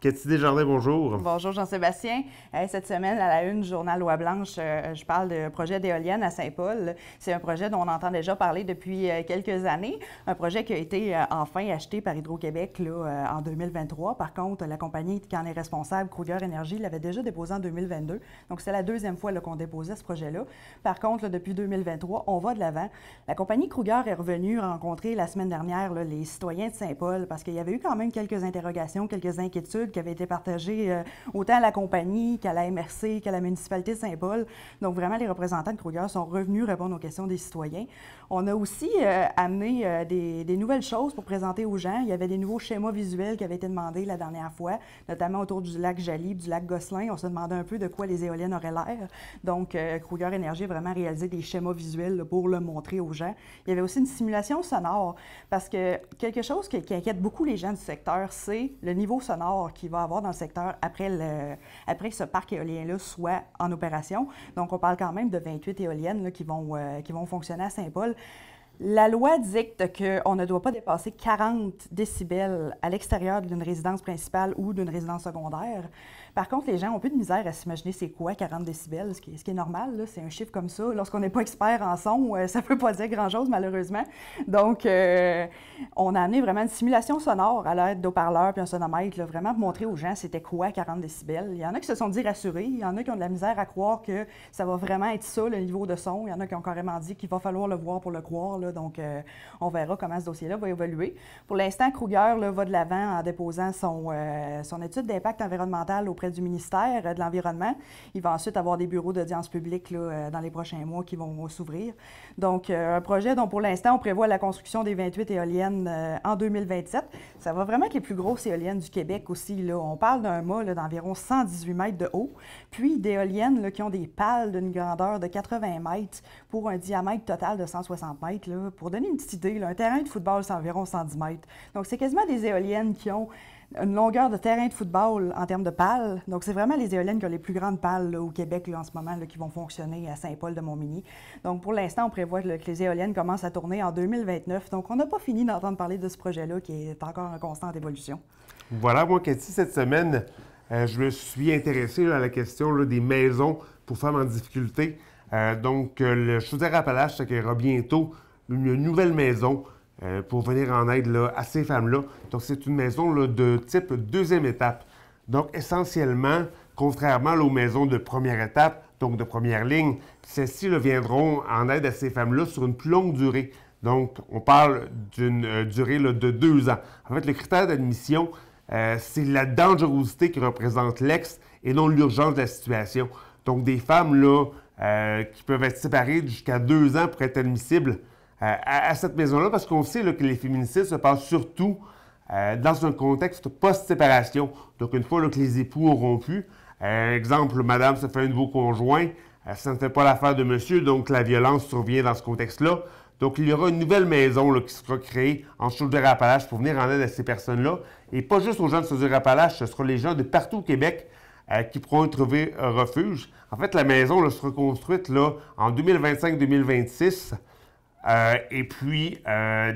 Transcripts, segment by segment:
Cathy Desjardins, bonjour. Bonjour Jean-Sébastien. Cette semaine, à la une du journal Loi-Blanche, je parle de projet d'éolienne à Saint-Paul. C'est un projet dont on entend déjà parler depuis quelques années. Un projet qui a été enfin acheté par Hydro-Québec là, en 2023. Par contre, la compagnie qui en est responsable, Kruger Énergie, l'avait déjà déposé en 2022. Donc, c'est la deuxième fois qu'on déposait ce projet-là. Par contre, là, depuis 2023, on va de l'avant. La compagnie Kruger est revenue rencontrer la semaine dernière là, les citoyens de Saint-Paul parce qu'il y avait eu quand même quelques interrogations, quelques inquiétudes qui avaient été partagées autant à la compagnie qu'à la MRC, qu'à la municipalité de Saint-Paul. Donc, vraiment, les représentants de Kruger sont revenus répondre aux questions des citoyens. On a aussi amené des nouvelles choses pour présenter aux gens. Il y avait des nouveaux schémas visuels qui avaient été demandés la dernière fois, notamment autour du lac Jali, du lac Gosselin. On se demandait un peu de quoi les éoliennes auraient l'air. Donc, Kruger Énergie a vraiment réalisé des schémas visuels là, pour le montrer aux gens. Il y avait aussi une simulation sonore, parce que quelque chose qui inquiète beaucoup les gens du secteur, c'est le niveau sonore qu'il va avoir dans le secteur après que ce parc éolien-là soit en opération. Donc, on parle quand même de 28 éoliennes là, qui vont fonctionner à Saint-Paul. La loi dicte qu'on ne doit pas dépasser 40 décibels à l'extérieur d'une résidence principale ou d'une résidence secondaire. Par contre, les gens ont un peu de misère à s'imaginer c'est quoi 40 décibels, ce qui est normal. C'est un chiffre comme ça. Lorsqu'on n'est pas expert en son, ça ne peut pas dire grand-chose, malheureusement. Donc, on a amené vraiment une simulation sonore à l'aide d'haut-parleurs puis un sonomètre, là, vraiment pour montrer aux gens c'était quoi 40 décibels. Il y en a qui se sont dit rassurés. Il y en a qui ont de la misère à croire que ça va vraiment être ça, le niveau de son. Il y en a qui ont carrément dit qu'il va falloir le voir pour le croire. Là. Donc, on verra comment ce dossier-là va évoluer. Pour l'instant, Kruger là, va de l'avant en déposant son étude d'impact environnemental auprès du ministère de l'Environnement. Il va ensuite avoir des bureaux d'audience publique là, dans les prochains mois qui vont s'ouvrir. Donc, un projet dont pour l'instant, on prévoit la construction des 28 éoliennes en 2027. Ça va vraiment être les plus grosses éoliennes du Québec aussi. Là. On parle d'un mât d'environ 118 mètres de haut, puis d'éoliennes là, qui ont des pales d'une grandeur de 80 mètres pour un diamètre total de 160 mètres. Là. Pour donner une petite idée, là, un terrain de football, c'est environ 110 mètres. Donc, c'est quasiment des éoliennes qui ont une longueur de terrain de football en termes de pales. Donc, c'est vraiment les éoliennes qui ont les plus grandes pales là, au Québec là, en ce moment là, qui vont fonctionner à Saint-Paul-de-Montmagny. Donc, pour l'instant, on prévoit là, que les éoliennes commencent à tourner en 2029. Donc, on n'a pas fini d'entendre parler de ce projet-là qui est encore en constante évolution. Voilà, moi, Cathy, cette semaine, je me suis intéressé là, à la question là, des maisons pour femmes en difficulté. Donc, le Chaudière-Appalaches accueillera bientôt une nouvelle maison pour venir en aide là, à ces femmes-là. Donc, c'est une maison là, de type deuxième étape. Donc, essentiellement, contrairement là, aux maisons de première étape, donc de première ligne, celles-ci là, viendront en aide à ces femmes-là sur une plus longue durée. Donc, on parle d'une durée là, de 2 ans. En fait, le critère d'admission, c'est la dangerosité qui représente l'ex et non l'urgence de la situation. Donc, des femmes là, qui peuvent être séparées jusqu'à 2 ans pour être admissibles à cette maison-là, parce qu'on sait là, que les féminicides se passent surtout dans un contexte post-séparation. Donc, une fois là, que les époux ont rompu, exemple, madame se fait un nouveau conjoint, ça ne fait pas l'affaire de monsieur, donc la violence survient dans ce contexte-là. Donc, il y aura une nouvelle maison là, qui sera créée en Chaudière-Appalaches pour venir en aide à ces personnes-là. Et pas juste aux gens de Chaudière-Appalaches, ce sera les gens de partout au Québec qui pourront y trouver refuge. En fait, la maison là, sera construite là, en 2025-2026. Et puis,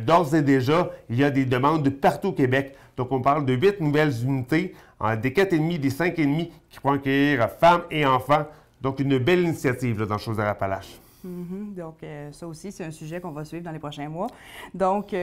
d'ores et déjà, il y a des demandes de partout au Québec. Donc, on parle de 8 nouvelles unités, des 4,5, des 5,5 qui pourront accueillir femmes et enfants. Donc, une belle initiative là, dans Chaudière-Appalaches. Donc, ça aussi, c'est un sujet qu'on va suivre dans les prochains mois. Donc,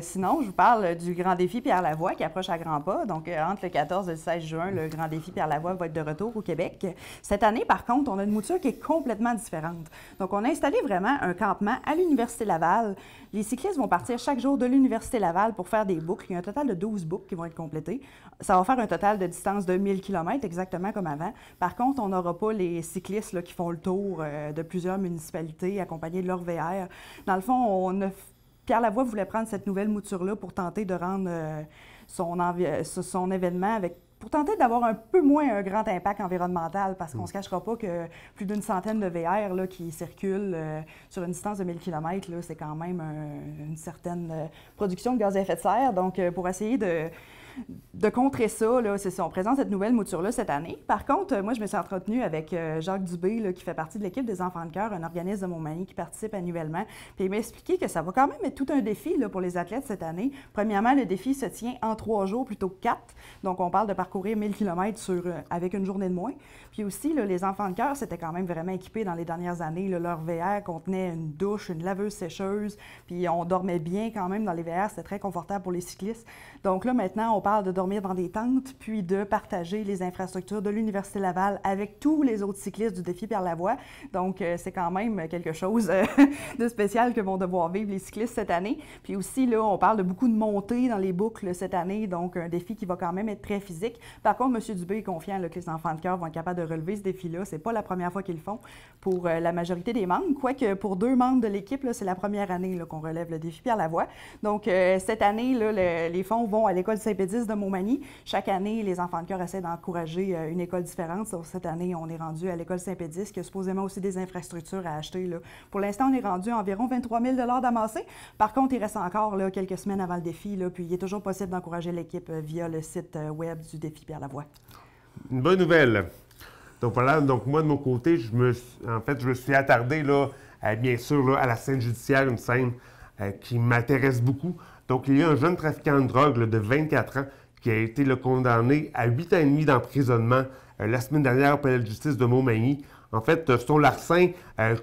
sinon, je vous parle du Grand Défi Pierre Lavoie qui approche à grands pas. Donc, entre le 14 et le 16 juin, le Grand Défi Pierre Lavoie va être de retour au Québec. Cette année, par contre, on a une mouture qui est complètement différente. Donc, on a installé vraiment un campement à l'Université Laval. Les cyclistes vont partir chaque jour de l'Université Laval pour faire des boucles. Il y a un total de 12 boucles qui vont être complétées. Ça va faire un total de distance de 1000 km, exactement comme avant. Par contre, on n'aura pas les cyclistes là, qui font le tour de plusieurs municipalités accompagnés de leur VR. Dans le fond, Pierre Lavoie voulait prendre cette nouvelle mouture-là pour tenter de rendre son événement pour tenter d'avoir un peu moins un grand impact environnemental, parce qu'on ne se cachera pas que plus d'une centaine de VR là, qui circulent sur une distance de 1000 km, là, c'est quand même une certaine production de gaz à effet de serre. Donc, pour essayer de contrer ça, c'est ça, on présente cette nouvelle mouture-là cette année. Par contre, moi, je me suis entretenue avec Jacques Dubé, là, qui fait partie de l'équipe des Enfants de cœur, un organisme de Montmagny qui participe annuellement. Puis il m'a expliqué que ça va quand même être tout un défi là, pour les athlètes cette année. Premièrement, le défi se tient en 3 jours plutôt que 4. Donc, on parle de parcourir 1000 km avec une journée de moins. Puis aussi, là, les Enfants de cœur, c'était quand même vraiment équipés dans les dernières années. Là, leur VR contenait une douche, une laveuse sécheuse, puis on dormait bien quand même dans les VR. C'était très confortable pour les cyclistes. Donc là, maintenant, on parle de dormir dans des tentes, puis de partager les infrastructures de l'Université Laval avec tous les autres cyclistes du défi Pierre-Lavoie. Donc, c'est quand même quelque chose de spécial que vont devoir vivre les cyclistes cette année. Puis aussi, là, on parle de beaucoup de montées dans les boucles cette année, donc un défi qui va quand même être très physique. Par contre, M. Dubé est confiant là, que les Enfants de cœur vont être capables de relever ce défi-là. C'est pas la première fois qu'ils le font pour la majorité des membres, quoique pour 2 membres de l'équipe, c'est la première année qu'on relève le défi Pierre-Lavoie. Donc, cette année, là, les fonds vont à l'école Saint-Pédis de Montmagny. Chaque année, les Enfants de cœur essaient d'encourager une école différente. Donc, cette année, on est rendu à l'école Saint-Pédis, qui a supposément aussi des infrastructures à acheter. Là. Pour l'instant, on est rendu à environ 23 000 d'amassés. Par contre, il reste encore là, quelques semaines avant le défi, là, puis il est toujours possible d'encourager l'équipe via le site web du défi Pierre-Lavoie. Une bonne nouvelle. Donc voilà, donc moi de mon côté, je me suis attardé là, bien sûr là, à la scène judiciaire, une scène qui m'intéresse beaucoup. Donc il y a un jeune trafiquant de drogue là, de 24 ans qui a été là, condamné à 8 ans et demi d'emprisonnement la semaine dernière au palais de justice de Montmagny. En fait, son larcin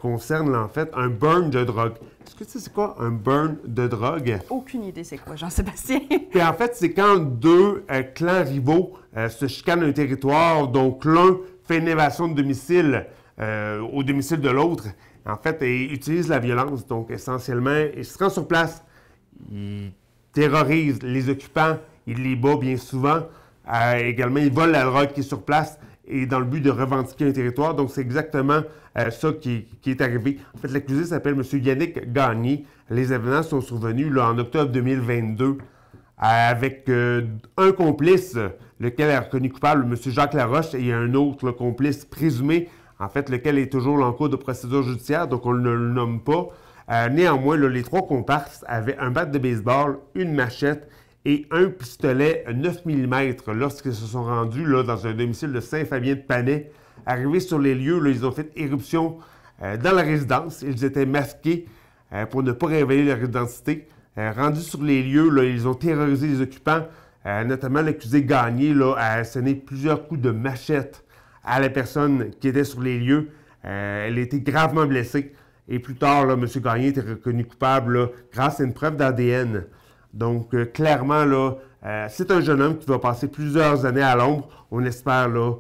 concerne là, en fait un burn de drogue. Est-ce que tu sais c'est quoi un burn de drogue? Aucune idée c'est quoi, Jean-Sébastien. Puis en fait, c'est quand 2 clans rivaux se chicanent un territoire, donc l'un fait une évasion de domicile au domicile de l'autre. En fait, il utilise la violence. Donc, essentiellement, il se rend sur place, il terrorise les occupants, il les bat bien souvent. Également, il vole la drogue qui est sur place et dans le but de revendiquer un territoire. Donc, c'est exactement ça qui est arrivé. En fait, l'accusé s'appelle M. Yannick Gagné. Les événements sont survenus là, en octobre 2022 avec un complice, lequel est reconnu coupable, M. Jacques Laroche, et un autre complice présumé, en fait, lequel est toujours en cours de procédure judiciaire, donc on ne le nomme pas. Néanmoins, là, les 3 comparses avaient un bat de baseball, une machette et un pistolet 9 mm lorsqu'ils se sont rendus là, dans un domicile de Saint-Fabien-de-Panay. Arrivés sur les lieux, là, ils ont fait éruption dans la résidence. Ils étaient masqués pour ne pas révéler leur identité. Rendus sur les lieux, là, ils ont terrorisé les occupants, notamment l'accusé Gagné là, a asséné plusieurs coups de machette à la personne qui était sur les lieux. Elle a été gravement blessée. Et plus tard, là, M. Gagné était reconnu coupable là, grâce à une preuve d'ADN. Donc, clairement, là, c'est un jeune homme qui va passer plusieurs années à l'ombre. On espère là,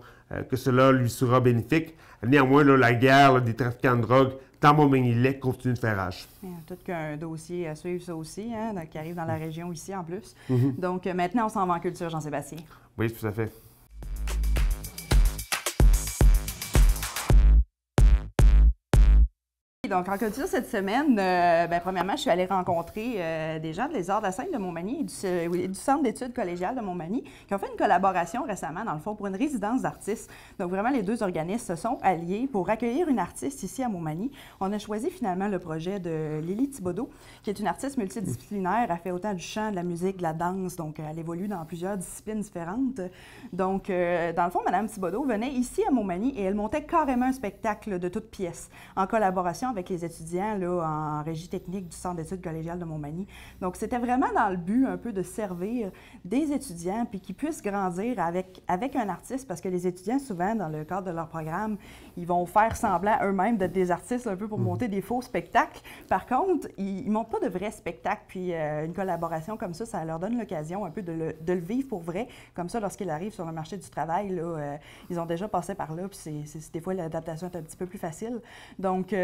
que cela lui sera bénéfique. Néanmoins, là, la guerre là, des trafiquants de drogue dans Montmagny-Lec continue de faire rage. Tout qu'un dossier à suivre, ça aussi, hein, qui arrive dans la région ici en plus. Donc, maintenant, on s'en va en culture, Jean-Sébastien. Oui, tout à fait. Donc, en culture cette semaine, premièrement, je suis allée rencontrer des gens des arts de la scène de Montmagny et du Centre d'études collégiales de Montmagny qui ont fait une collaboration récemment, dans le fond, pour une résidence d'artistes. Donc, vraiment, les 2 organismes se sont alliés pour accueillir une artiste ici à Montmagny. On a choisi finalement le projet de Lily Thibodeau, qui est une artiste multidisciplinaire. Elle fait autant du chant, de la musique, de la danse. Donc, elle évolue dans plusieurs disciplines différentes. Donc, dans le fond, Mme Thibodeau venait ici à Montmagny et elle montait carrément un spectacle de toutes pièces en collaboration avec les étudiants là, en régie technique du Centre d'études collégiales de Montmagny. Donc, c'était vraiment dans le but un peu de servir des étudiants puis qu'ils puissent grandir avec un artiste parce que les étudiants, souvent, dans le cadre de leur programme, ils vont faire semblant eux-mêmes d'être des artistes un peu pour monter des faux spectacles. Par contre, ils ne montent pas de vrais spectacles puis une collaboration comme ça leur donne l'occasion un peu de le vivre pour vrai. Comme ça, lorsqu'ils arrivent sur le marché du travail, là, ils ont déjà passé par là puis des fois, l'adaptation est un petit peu plus facile. Donc,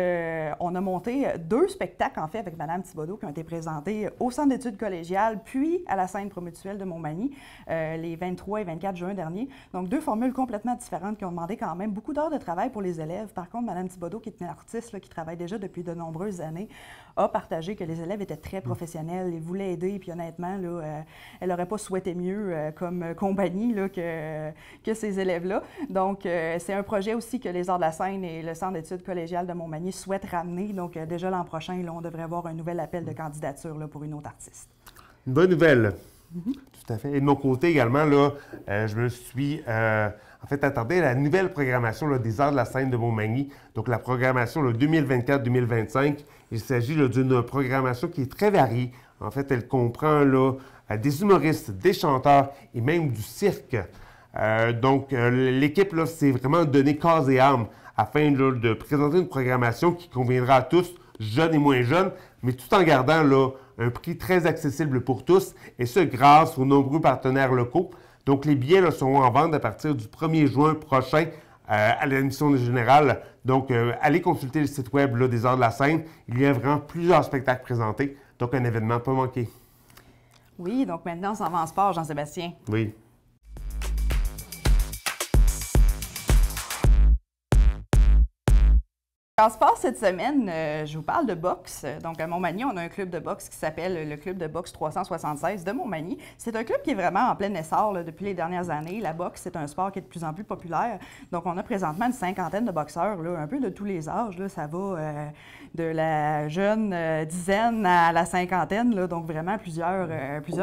on a monté 2 spectacles, en fait, avec Mme Thibodeau qui ont été présentés au Centre d'études collégiales, puis à la scène promutuelle de Montmagny, les 23 et 24 juin dernier. Donc, 2 formules complètement différentes qui ont demandé quand même beaucoup d'heures de travail pour les élèves. Par contre, Mme Thibodeau, qui est une artiste là, qui travaille déjà depuis de nombreuses années, a partagé que les élèves étaient très professionnels et voulaient aider. Puis honnêtement, là, elle n'aurait pas souhaité mieux comme compagnie là, que ces élèves-là. Donc, c'est un projet aussi que les arts de la scène et le Centre d'études collégiales de Montmagny souhaitent ramener. Donc, déjà l'an prochain, là, on devrait avoir un nouvel appel de candidature là, pour une autre artiste. Une bonne nouvelle. Tout Tout à fait. Et de mon côté également, là, je me suis attardé à la nouvelle programmation là, des Arts de la scène de Montmagny. Donc, la programmation 2024-2025. Il s'agit d'une programmation qui est très variée. En fait, elle comprend là, des humoristes, des chanteurs et même du cirque. L'équipe s'est vraiment donné corps et âme afin là, de présenter une programmation qui conviendra à tous, jeunes et moins jeunes, mais tout en gardant là, un prix très accessible pour tous, et ce grâce aux nombreux partenaires locaux. Donc, les billets là, seront en vente à partir du 1er juin prochain à l'émission générale. Donc, allez consulter le site web là, des Arts de la scène. Il y a vraiment plusieurs spectacles présentés, donc un événement pas manqué. Oui, donc maintenant, on s'en va en sport, Jean-Sébastien. Oui. En sport cette semaine, je vous parle de boxe. Donc, à Montmagny, on a un club de boxe qui s'appelle le Club de boxe 376 de Montmagny. C'est un club qui est vraiment en plein essor là, depuis les dernières années. La boxe, c'est un sport qui est de plus en plus populaire. Donc, on a présentement une cinquantaine de boxeurs, là, un peu de tous les âges. Là. Ça va de la jeune dizaine à la cinquantaine, là, donc vraiment plusieurs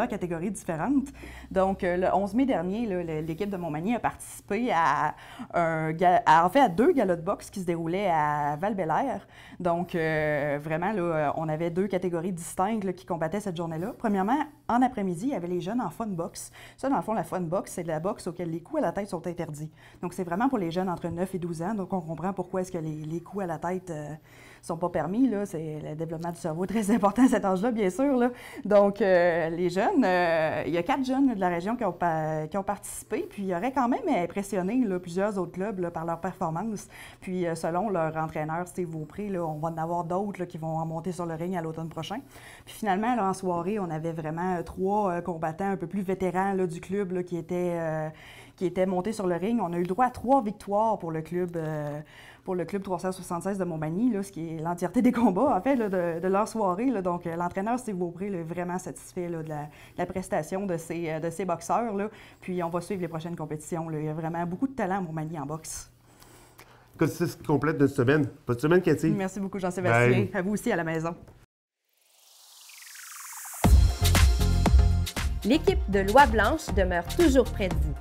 catégories différentes. Donc, le 11 mai dernier, là, l'équipe de Montmagny a participé à deux galas de boxe qui se déroulaient à Val-Bélair. Donc, vraiment, là, on avait deux catégories distinctes là, qui combattaient cette journée-là. Premièrement, en après-midi, il y avait les jeunes en fun box. Ça, dans le fond, la fun box, c'est de la boxe auquel les coups à la tête sont interdits. Donc, c'est vraiment pour les jeunes entre 9 et 12 ans. Donc, on comprend pourquoi est-ce que les coups à la tête sont pas permis. C'est le développement du cerveau très important à cet âge-là, bien sûr. Là. Donc, les jeunes, il y a 4 jeunes de la région qui ont participé, puis ils auraient quand même impressionné là, plusieurs autres clubs là, par leur performance. Puis, selon leur entraîneur, Steve Beaupré, là, on va en avoir d'autres qui vont monter sur le ring à l'automne prochain. Puis, finalement, là, en soirée, on avait vraiment 3 combattants un peu plus vétérans là, du club là, qui étaient montés sur le ring. On a eu le droit à 3 victoires pour le club 376 de Montmagny, là, ce qui est l'entièreté des combats, en fait, là, de leur soirée. Là. Donc, l'entraîneur Steve Beaupré est vraiment satisfait là, de la prestation de ces boxeurs. Là. Puis, on va suivre les prochaines compétitions. Là. Il y a vraiment beaucoup de talent à Montmagny en boxe. C'est ce qui complète notre semaine. Bonne semaine, Cathy. Merci beaucoup, Jean-Sébastien. Bye. À vous aussi à la maison. L'équipe de Loi Blanche demeure toujours près de vous.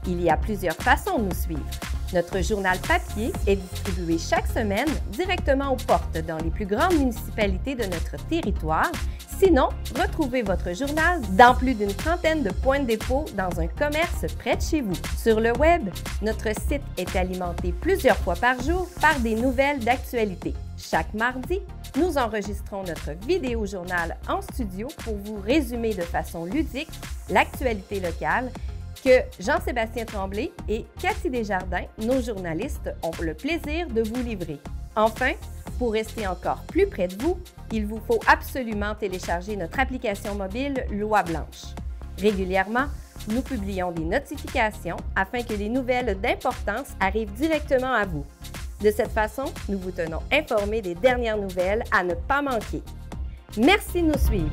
Il y a plusieurs façons de nous suivre. Notre journal papier est distribué chaque semaine directement aux portes dans les plus grandes municipalités de notre territoire. Sinon, retrouvez votre journal dans plus d'une trentaine de points de dépôt dans un commerce près de chez vous. Sur le web, notre site est alimenté plusieurs fois par jour par des nouvelles d'actualité. Chaque mardi, nous enregistrons notre vidéo-journal en studio pour vous résumer de façon ludique l'actualité locale que Jean-Sébastien Tremblay et Cathy Desjardins, nos journalistes, ont le plaisir de vous livrer. Enfin, pour rester encore plus près de vous, il vous faut absolument télécharger notre application mobile Loi Blanche. Régulièrement, nous publions des notifications afin que les nouvelles d'importance arrivent directement à vous. De cette façon, nous vous tenons informés des dernières nouvelles à ne pas manquer. Merci de nous suivre.